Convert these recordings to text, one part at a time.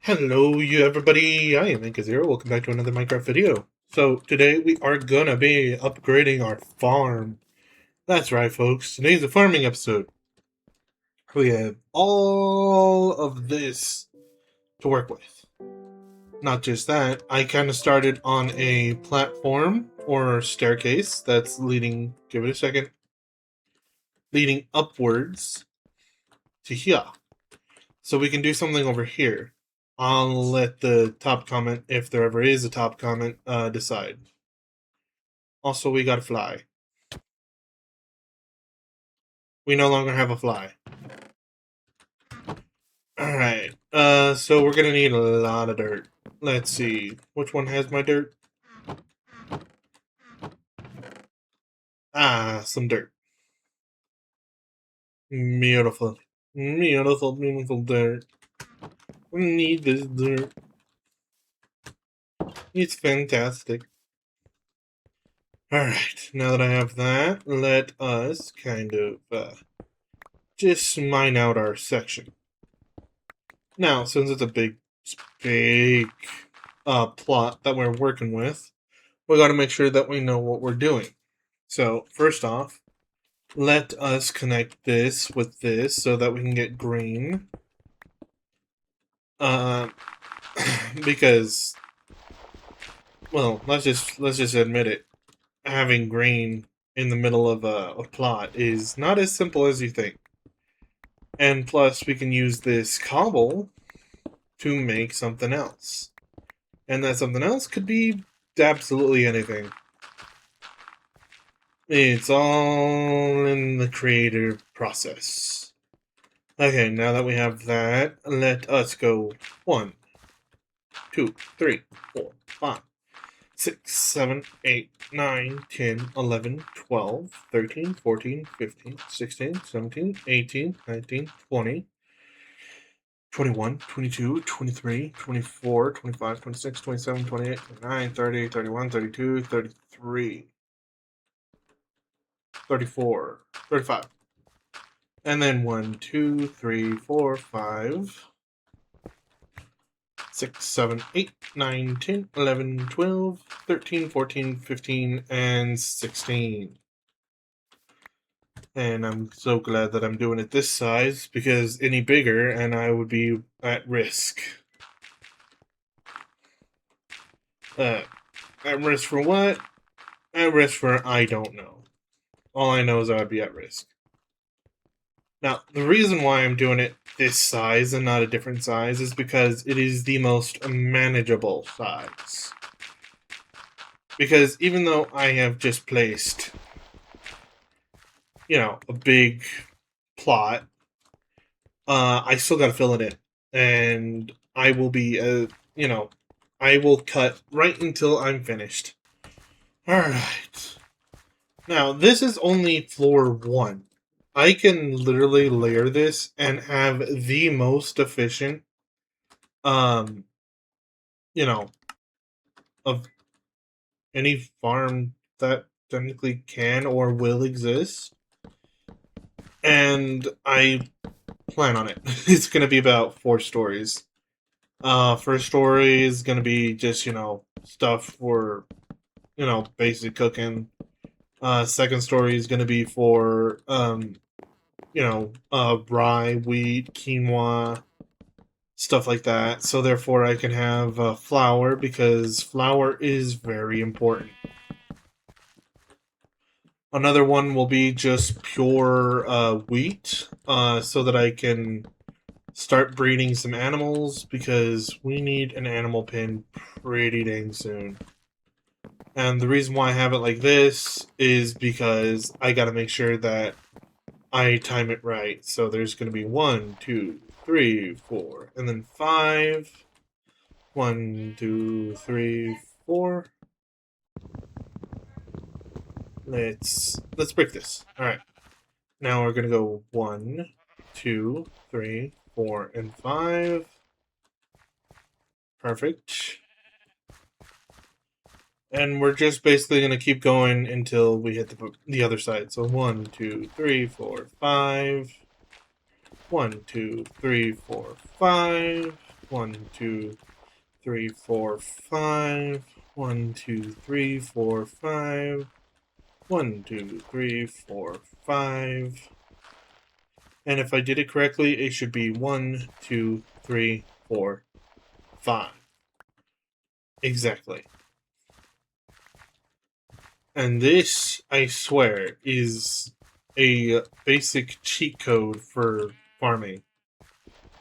Hello, you everybody. I am Inka0. Welcome back to another Minecraft video. So today we are gonna be upgrading our farm. That's right, folks. Today's a farming episode. We have all of this to work with. Not just that, I kind of started on a platform or staircase that's leading. Give it a second. Leading upwards to here. So we can do something over here. I'll let the top comment, if there ever is a top comment, decide. Also, we got a fly. We no longer have a fly. Alright, so we're gonna need a lot of dirt. Let's see, which one has my dirt? Ah, some dirt. Beautiful. Beautiful, beautiful dirt. We need this dirt. It's fantastic. Alright, now that I have that, let us kind of, just mine out our section. Now, since it's a big plot that we're working with, we got to make sure that we know what we're doing. So, first off, let us connect this with this so that we can get green. Because, well, let's just admit it. Having green in the middle of a plot is not as simple as you think. And plus, we can use this cobble to make something else. And that something else could be absolutely anything. It's all in the creative process. Okay, now that we have that, let us go 1, 2, 3, 4, 5, 6, 7, 8, 9, 10, 11, 12, 13, 14, 15, 16, 17, 18, 19, 20, 21, 22, 23, 24, 25, 26, 27, 28, 29, 30, 31, 32, 33, 34, 35. And then 1, 2, 3, 4, 5, 6, 7, 8, 9, 10, 11, 12, 13, 14, 15, and 16. And I'm so glad that I'm doing it this size, because any bigger and I would be at risk. At risk for what? At risk for I don't know. All I know is I'd be at risk. Now, the reason why I'm doing it this size and not a different size is because it is the most manageable size. Because even though I have just placed, a big plot, I still gotta fill it in. And I will be, I will cut right until I'm finished. Alright. Now, this is only floor 1. I can literally layer this and have the most efficient, um, of any farm that technically can or will exist. And I plan on it. It's going to be about 4 stories. First story is going to be just, stuff for, basic cooking. Second story is going to be for, rye, wheat, quinoa, stuff like that. So therefore I can have flour, because flour is very important. Another one will be just pure wheat, so that I can start breeding some animals, because we need an animal pen pretty dang soon. And the reason why I have it like this is because I gotta make sure that I time it right. So there's gonna be 1, 2, 3, 4, and then 5. 1, 2, 3, 4. Let's break this. Alright. Now we're gonna go 1, 2, 3, 4, and 5. Perfect. And we're just basically gonna keep going until we hit the other side. So 1, 2, 3, 4, 5. 1, 2, 3, 4, 5. 1, 2, 3, 4, 5. 1, 2, 3, 4, 5. 1, 2, 3, 4, 5. And if I did it correctly, it should be 1, 2, 3, 4, 5. Exactly. And this, I swear, is a basic cheat code for farming.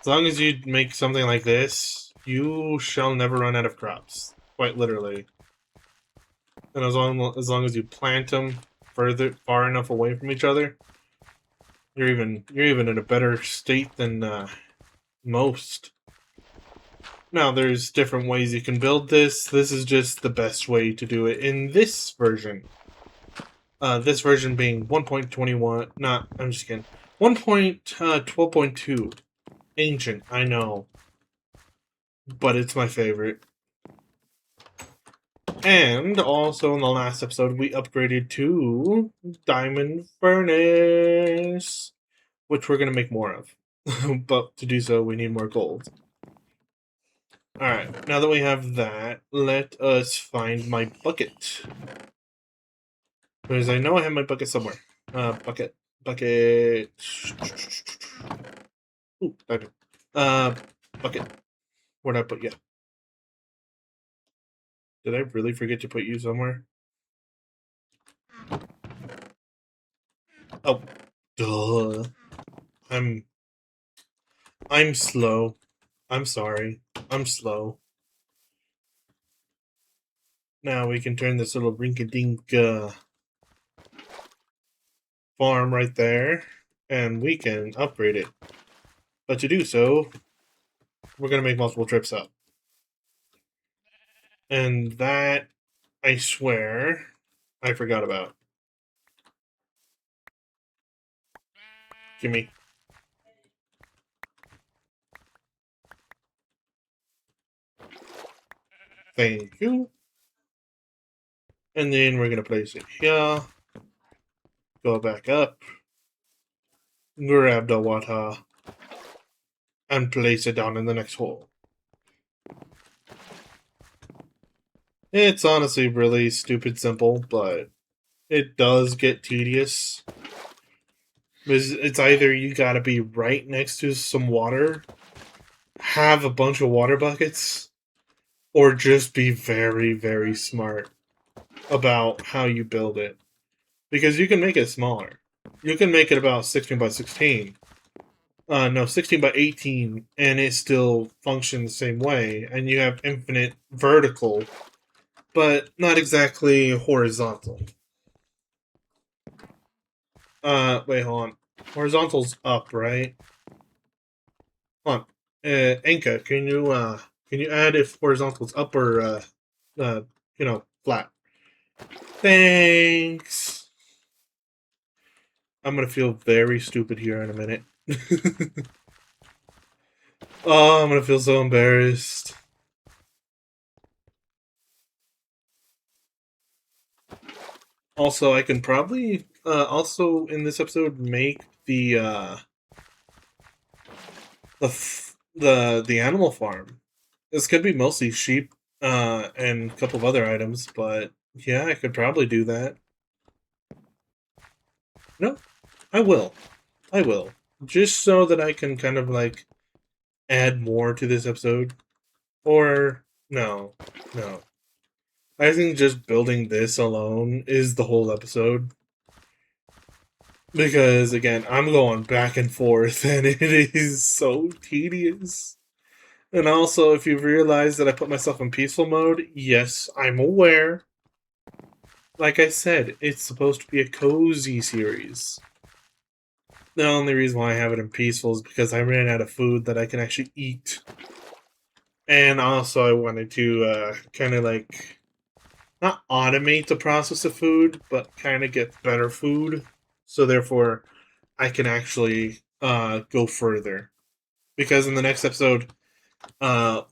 As long as you make something like this, you shall never run out of crops. Quite literally. And as long as you plant them far enough away from each other, you're even in a better state than most. Now, there's different ways you can build this. This is just the best way to do it in this version. This version being 1.21. Not, I'm just kidding. 1.12.2. Ancient, I know. But it's my favorite. And also in the last episode, we upgraded to Diamond Furnace, which we're going to make more of. But to do so, we need more gold. Alright, now that we have that, let us find my bucket. Because I know I have my bucket somewhere. Bucket. Ooh, diamond. Bucket. Where'd I put you? Did I really forget to put you somewhere? Oh, duh. I'm slow. I'm sorry. I'm slow. Now we can turn this little rink-a-dink farm right there, and we can upgrade it. But to do so, we're going to make multiple trips up. And that, I swear, I forgot about. Gimme. Thank you. And then we're going to place it here. Go back up. Grab the water. And place it down in the next hole. It's honestly really stupid simple, but it does get tedious. It's either you gotta be right next to some water, have a bunch of water buckets, or just be very, very smart about how you build it. Because you can make it smaller. You can make it about 16 by 16. No, 16 by 18, and it still functions the same way, and you have infinite vertical, but not exactly horizontal. Wait, hold on. Horizontal's up, right? Hold on. Anka, can you add if horizontal's up or flat? Thanks. I'm gonna feel very stupid here in a minute. Oh, I'm gonna feel so embarrassed. Also, I can probably also in this episode make the animal farm. This could be mostly sheep and a couple of other items, but yeah, I could probably do that. No, I will. I will. Just so that I can kind of like add more to this episode. Or no. No. I think just building this alone is the whole episode. Because again, I'm going back and forth and it is so tedious. And also, if you've realized that I put myself in peaceful mode, yes, I'm aware. Like I said, it's supposed to be a cozy series. The only reason why I have it in peaceful is because I ran out of food that I can actually eat. And also, I wanted to kind of like not automate the process of food, but kind of get better food. So therefore, I can actually go further. Because in the next episode,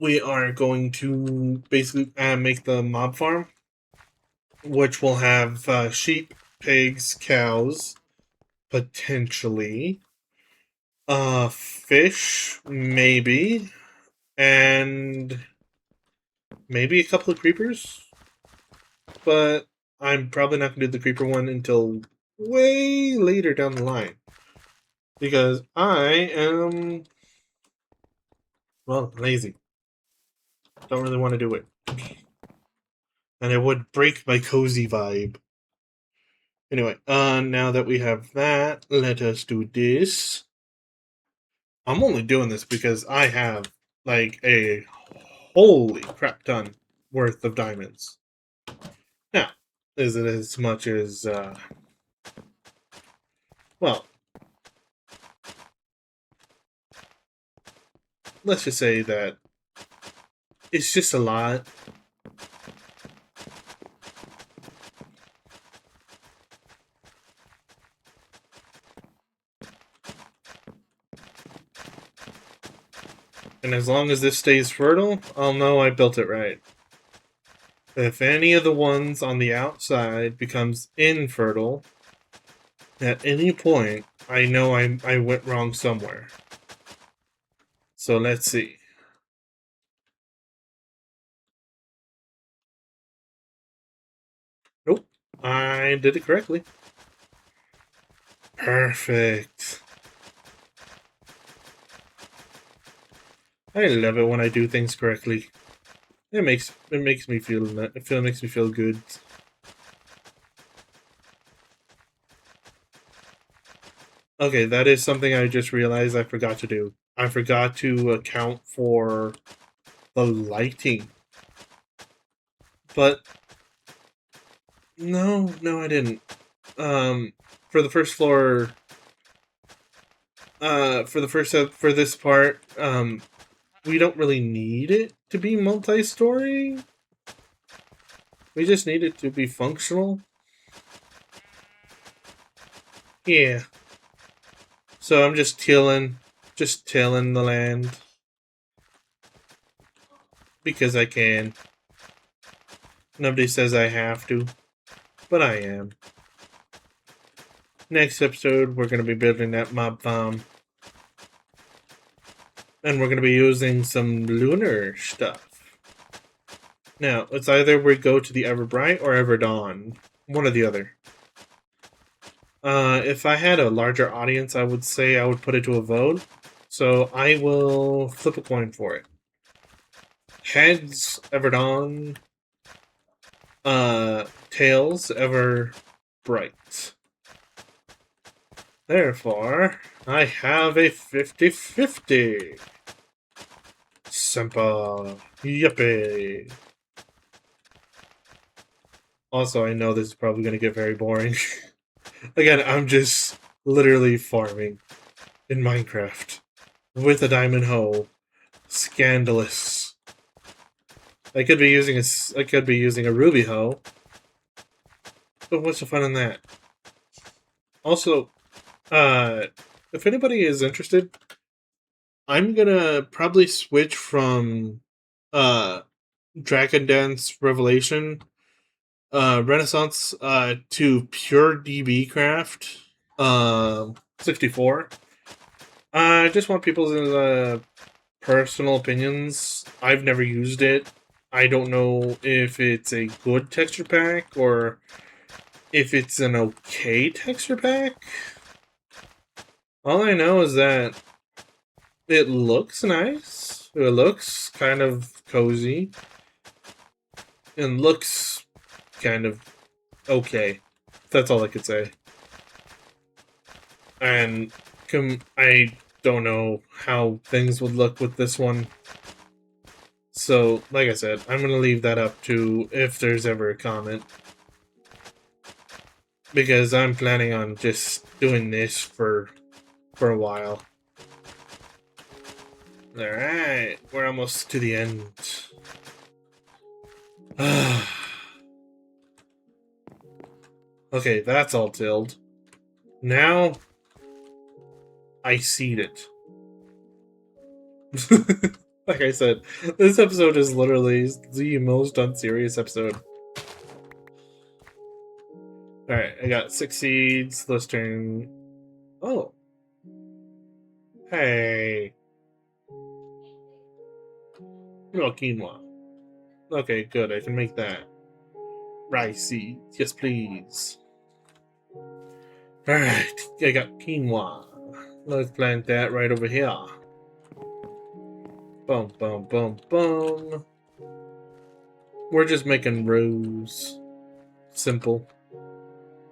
we are going to basically make the mob farm, which will have sheep, pigs, cows, potentially, fish, maybe, and maybe a couple of creepers. But I'm probably not going to do the creeper one until way later down the line. Because I am, well, lazy. Don't really want to do it. And it would break my cozy vibe. Anyway, now that we have that, let us do this. I'm only doing this because I have, like, a holy crap ton worth of diamonds. Now, is it as much as, well, let's just say that it's just a lot. And as long as this stays fertile, I'll know I built it right. If any of the ones on the outside becomes infertile, at any point, I know I went wrong somewhere. So let's see. Nope, I did it correctly. Perfect. I love it when I do things correctly. It makes me feel makes me feel good. Okay, that is something I just realized I forgot to do. I forgot to account for the lighting. But no, I didn't. For the first floor, for this part, we don't really need it to be multi-story. We just need it to be functional. Yeah. So I'm just tilling the land because I can. Nobody says I have to, but I am. Next episode, we're going to be building that mob farm. And we're going to be using some lunar stuff. Now, it's either we go to the Everbright or Everdawn. One or the other. If I had a larger audience, I would say I would put it to a vote. So I will flip a coin for it. Heads, Everdawn. Tails, Everbright. Therefore, I have a 50-50. Simple. Yippee. Also, I know this is probably going to get very boring. Again, I'm just literally farming in Minecraft with a diamond hoe. Scandalous. I could be using a ruby hoe, but what's the fun in that? Also, if anybody is interested, I'm gonna probably switch from Dragon Dance Revelation Renaissance to pure DB Craft 64. I just want people's personal opinions. I've never used it. I don't know if it's a good texture pack or if it's an okay texture pack. All I know is that it looks nice. It looks kind of cozy. And looks kind of okay. That's all I could say. And I don't know how things would look with this one. So, like I said, I'm going to leave that up to if there's ever a comment. Because I'm planning on just doing this for a while. Alright, we're almost to the end. Okay, that's all tilled. Now, I seed it. Like I said, this episode is literally the most unserious episode. Alright, I got 6 seeds. Let's turn... Oh. Hey. No, quinoa. Okay, good. I can make that. Rice seeds. Yes, please. Alright, I got quinoa. Let's plant that right over here. Boom, boom, boom, boom. We're just making rows. Simple.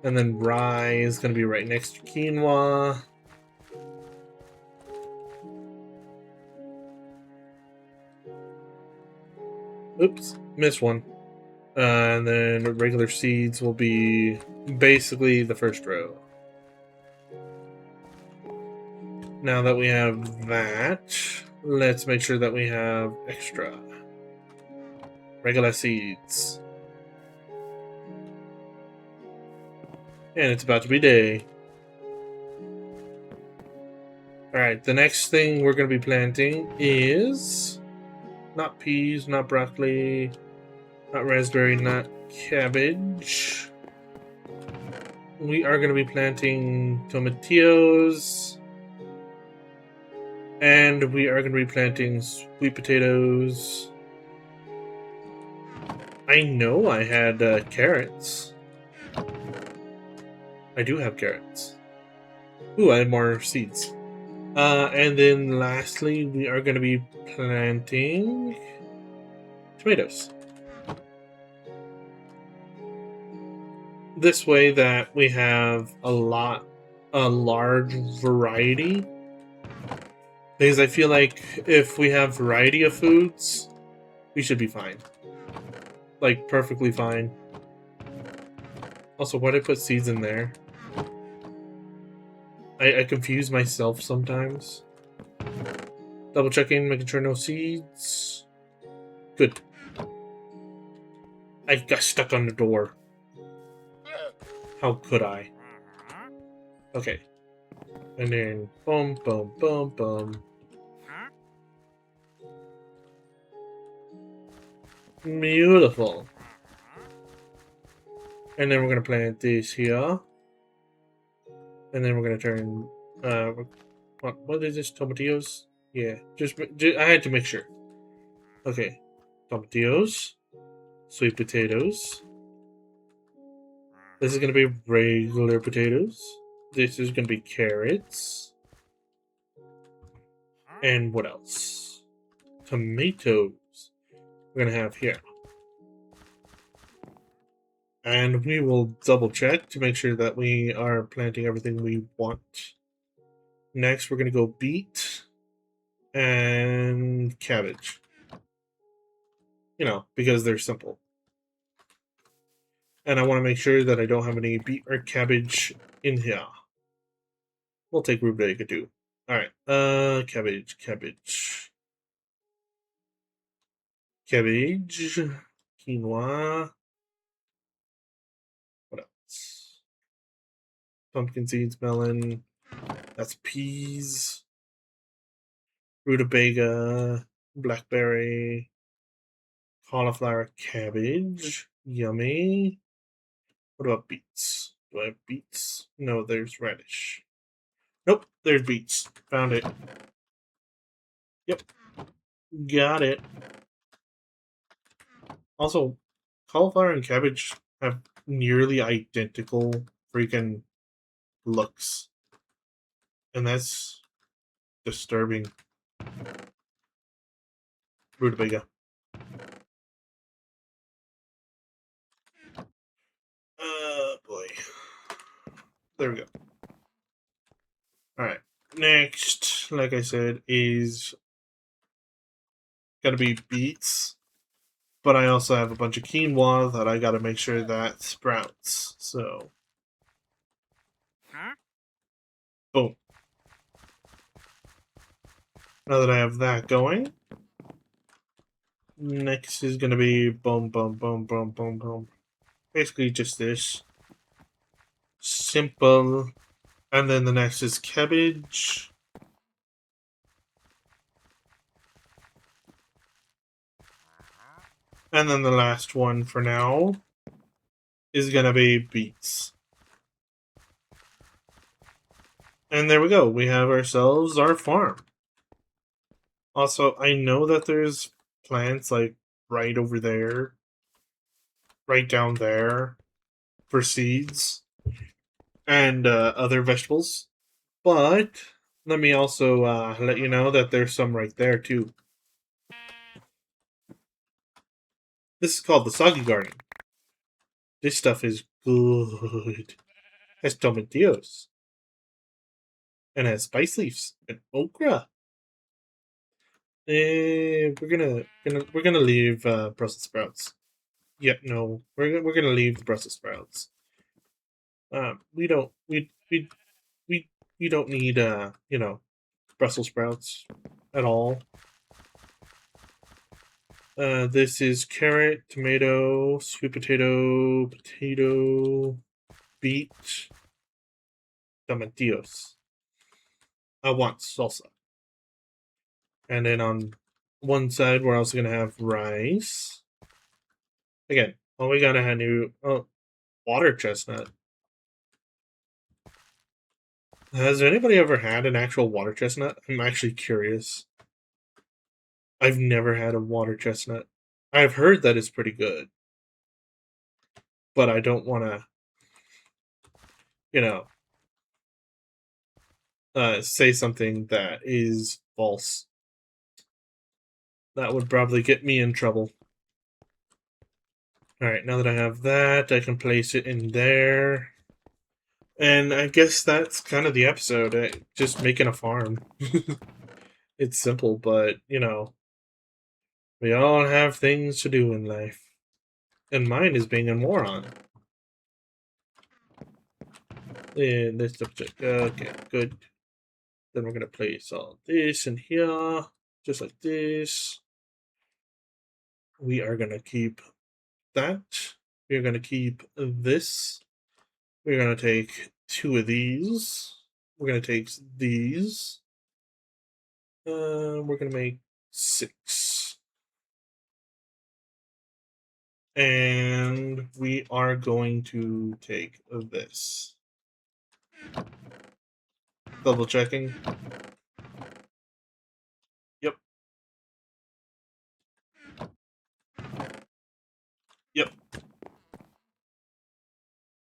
And then rye is going to be right next to quinoa. Oops, missed one. And then regular seeds will be basically the first row. Now that we have that, let's make sure that we have extra regular seeds. And it's about to be day. Alright, the next thing we're going to be planting is not peas, not broccoli, not raspberry, not cabbage. We are going to be planting tomatillos. And we are going to be planting sweet potatoes. I know I had carrots. I do have carrots. Ooh, I have more seeds. And then lastly, we are going to be planting tomatoes. This way that we have a large variety. Because I feel like if we have variety of foods, we should be fine. Like, perfectly fine. Also, why did I put seeds in there? I confuse myself sometimes. Double checking, making sure no seeds. Good. I got stuck on the door. How could I? Okay. And then boom, boom, boom, boom. Beautiful. And then we're gonna plant this here. And then we're gonna turn. What is this? Tomatillos? Yeah. Just I had to make sure. Okay. Tomatillos. Sweet potatoes. This is gonna be regular potatoes. This is gonna be carrots. And what else? Tomatoes. We're gonna have here. And we will double check to make sure that we are planting everything we want. Next, we're gonna go beet and cabbage. You know, because they're simple. And I want to make sure that I don't have any beet or cabbage in here. We'll take rutabaga too. Alright, cabbage. Cabbage. Quinoa. What else? Pumpkin seeds, melon. That's peas. Rutabaga. Blackberry. Cauliflower, cabbage. Yummy. What about beets? Do I have beets? No, there's radish. Nope, there's beets. Found it. Yep. Got it. Also, cauliflower and cabbage have nearly identical freaking looks. And that's disturbing. Rutabaga. Boy. There we go. Alright. Next, like I said, is gotta be beets. But I also have a bunch of quinoa that I gotta make sure that sprouts. So. Boom. Now that I have that going, next is gonna be boom, boom, boom, boom, boom, boom. Basically just this. Simple. And then the next is cabbage. And then the last one for now is gonna be beets. And there we go. We have ourselves our farm. Also, I know that there's plants like right over there, right down there for seeds and other vegetables. But let me also let you know that there's some right there too. This is called the Soggy Garden. This stuff is good. Has tomatillos and has spice leaves and okra. We're gonna leave Brussels sprouts. Yeah, no, we're gonna leave the Brussels sprouts. We don't we we don't need Brussels sprouts at all. This is carrot, tomato, sweet potato, beet, tomatillos. I want salsa. And then on one side, we're also gonna have rice. Again, all we gotta have new water chestnut. Has anybody ever had an actual water chestnut? I'm actually curious. I've never had a water chestnut. I've heard that it's pretty good, but I don't want to, you know, say something that is false. That would probably get me in trouble. Alright, now that I have that, I can place it in there. And I guess that's kind of the episode. Just making a farm. It's simple, but, we all have things to do in life. And mine is being a moron. And let's double check. Okay, good. Then we're going to place all this in here. Just like this. We are going to keep that. We're going to keep this. We're going to take 2 of these. We're going to take these. We're going to make 6. And we are going to take this. Double checking. Yep. Yep.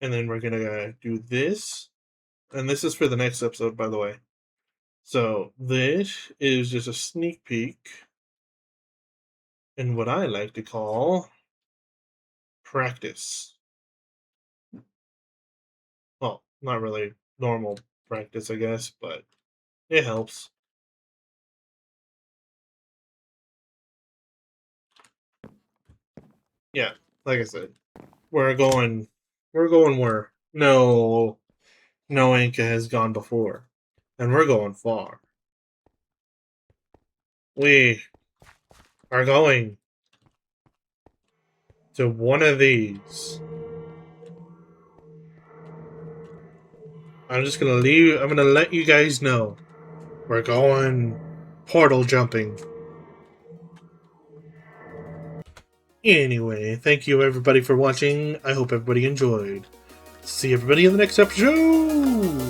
And then we're going to do this. And this is for the next episode, by the way. So this is just a sneak peek in what I like to call practice. Well, not really normal practice, I guess, but it helps. Yeah, like I said, we're going where no Inca has gone before, and we're going far. We are going to one of these. I'm just gonna leave. I'm gonna let you guys know we're going portal jumping. Anyway, thank you everybody for watching. I hope everybody enjoyed. See everybody in the next episode.